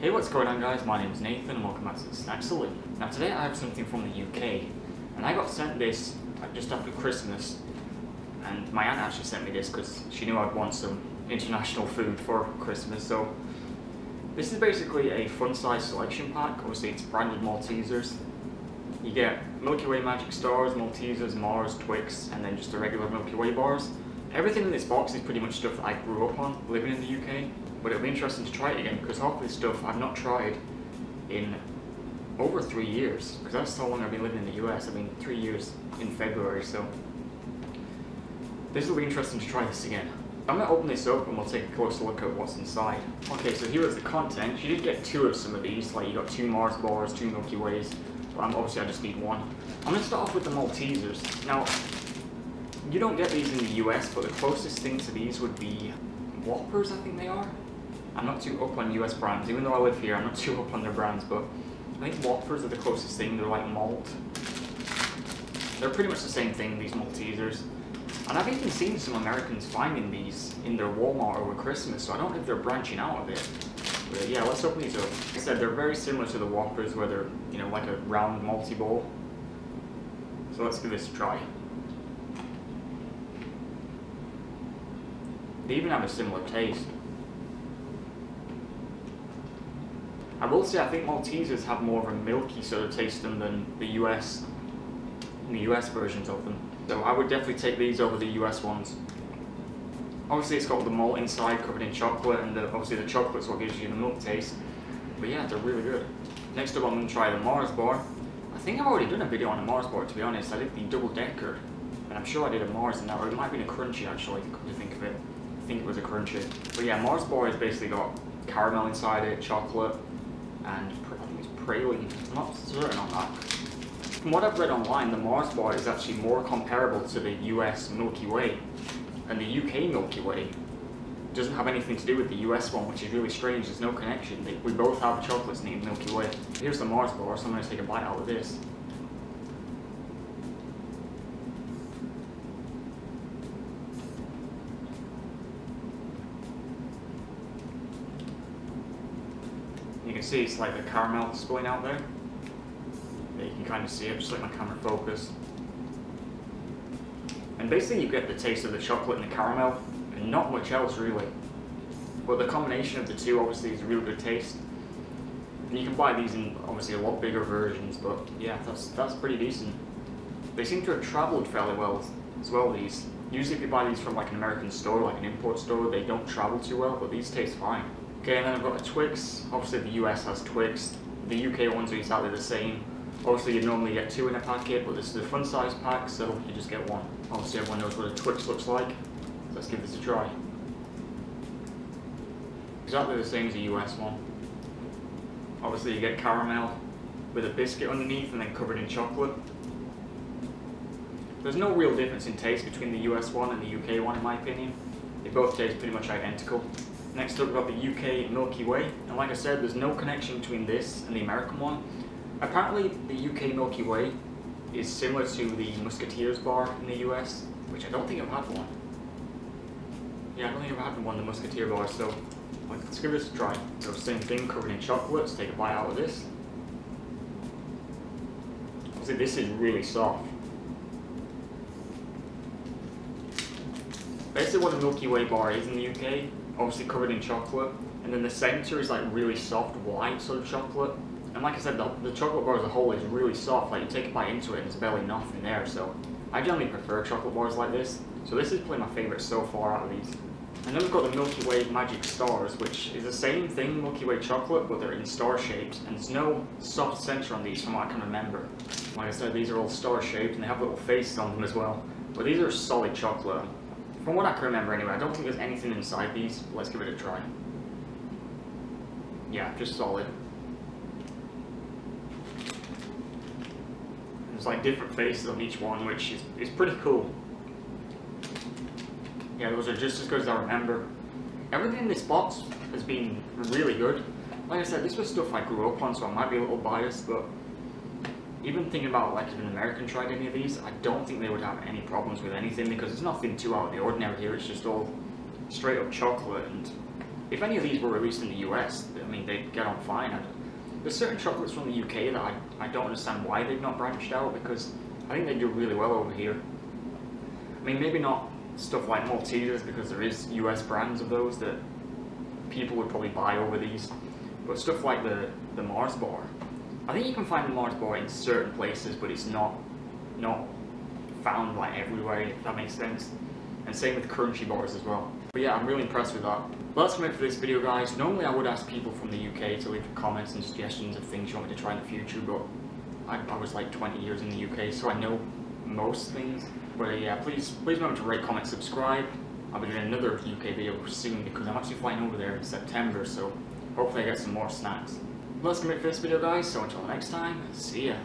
Hey, what's going on guys? My name is Nathan and welcome back to the Snack Salute. Now today I have something from the UK and I got sent this just after Christmas, and my aunt actually sent me this because she knew I'd want some international food for Christmas. So this is basically a fun size selection pack. Obviously it's branded Maltesers. You get Milky Way Magic Stars, Maltesers, Mars, Twix, and then just the regular Milky Way bars. Everything in this box is pretty much stuff that I grew up on living in the UK, but it'll be interesting to try it again because half of this stuff I've not tried in over 3 years, because that's how long I've been living in the US. I mean 3 years in February, so this will be interesting to try this again. I'm going to open this up and we'll take a closer look at what's inside. Okay, so here is the content. You did get 2 of some of these, like you got 2 Mars bars, 2 Milky Ways, but obviously I just need 1. I'm going to start off with the Maltesers. Now, you don't get these in the US, but the closest thing to these would be Whoppers, I think they are. I'm not too up on US brands, even though I live here, I'm not too up on their brands, but I think Whoppers are the closest thing. They're like malt. They're pretty much the same thing, these Maltesers. And I've even seen some Americans finding these in their Walmart over Christmas, so I don't know if they're branching out a bit. But yeah, let's open these up. Like I said, they're very similar to the Whoppers, where they're, you know, like a round multi-bowl. So let's give this a try. They even have a similar taste. I will say I think Maltesers have more of a milky sort of taste to them than the US versions of them. So I would definitely take these over the US ones. Obviously it's got the malt inside covered in chocolate, and obviously the chocolate's what gives you the milk taste. But yeah, they're really good. Next up I'm going to try the Mars bar. I think I've already done a video on a Mars bar, to be honest. I did the double decker, and I'm sure I did a Mars in that, or it might have been a crunchy actually, come to think of it. I think it was a crunchy. But yeah, Mars bar has basically got caramel inside it, chocolate, and I think it's praline. I'm not certain on that. From what I've read online, the Mars bar is actually more comparable to the US Milky Way, and the UK Milky Way doesn't have anything to do with the US one, which is really strange. There's no connection. We both have chocolates named Milky Way. Here's the Mars bar, so I'm going to take a bite out of this. You can see it's like the caramel spilling out there. You can kind of see it, just like my camera focus. And basically you get the taste of the chocolate and the caramel, and not much else really. But the combination of the two obviously is a real good taste. And you can buy these in obviously a lot bigger versions, but yeah, that's pretty decent. They seem to have travelled fairly well as well, these. Usually if you buy these from like an American store, like an import store, they don't travel too well, but these taste fine. Okay, and then I've got a Twix. Obviously the US has Twix. The UK ones are exactly the same. Obviously you normally get 2 in a packet, but this is a fun size pack, so you just get 1. Obviously everyone knows what a Twix looks like, so let's give this a try. Exactly the same as the US one. Obviously you get caramel with a biscuit underneath and then covered in chocolate. There's no real difference in taste between the US one and the UK one in my opinion. They both taste pretty much identical. Next up we've got the UK Milky Way, and like I said, there's no connection between this and the American one. Apparently the UK Milky Way is similar to the Musketeers bar in the US, which I don't think I've had one. Yeah, I don't think I've had one of the Musketeer bars, so let's give this a try. So same thing, covered in chocolate. Let's take a bite out of this. See, this is really soft. Basically what a Milky Way bar is in the UK, obviously covered in chocolate, and then the center is like really soft white sort of chocolate. And like I said, the chocolate bar as a whole is really soft. Like you take a bite into it and there's barely nothing there, so I generally prefer chocolate bars like this. So this is probably my favourite so far out of these. And then we've got the Milky Way Magic Stars, which is the same thing, Milky Way chocolate, but they're in star shapes, and there's no soft center on these from what I can remember. Like I said, these are all star shaped and they have little faces on them as well. But these are solid chocolate. From what I can remember anyway, I don't think there's anything inside these, but let's give it a try. Yeah, just solid. There's like different faces on each one, which is pretty cool. Yeah, those are just as good as I remember. Everything in this box has been really good. Like I said, this was stuff I grew up on, so I might be a little biased, but even thinking about like if an American tried any of these, I don't think they would have any problems with anything, because it's nothing too out of the ordinary here. It's just all straight up chocolate, and if any of these were released in the US, I mean, they'd get on fine. There's certain chocolates from the UK that I don't understand why they've not branched out, because I think they do really well over here. I mean, maybe not stuff like Malteasers, because there is US brands of those that people would probably buy over these, but stuff like the Mars bar, I think you can find the Mars bar in certain places, but it's not found like everywhere, if that makes sense. And same with crunchy bars as well. But yeah, I'm really impressed with that. Well, that's it for this video, guys. Normally I would ask people from the UK to leave comments and suggestions of things you want me to try in the future, but I was like 20 years in the UK, so I know most things. But yeah, please remember to rate, comment, subscribe. I'll be doing another UK video soon because I'm actually flying over there in September, so hopefully I get some more snacks. Well, that's gonna be it for this video, guys, so until next time, see ya.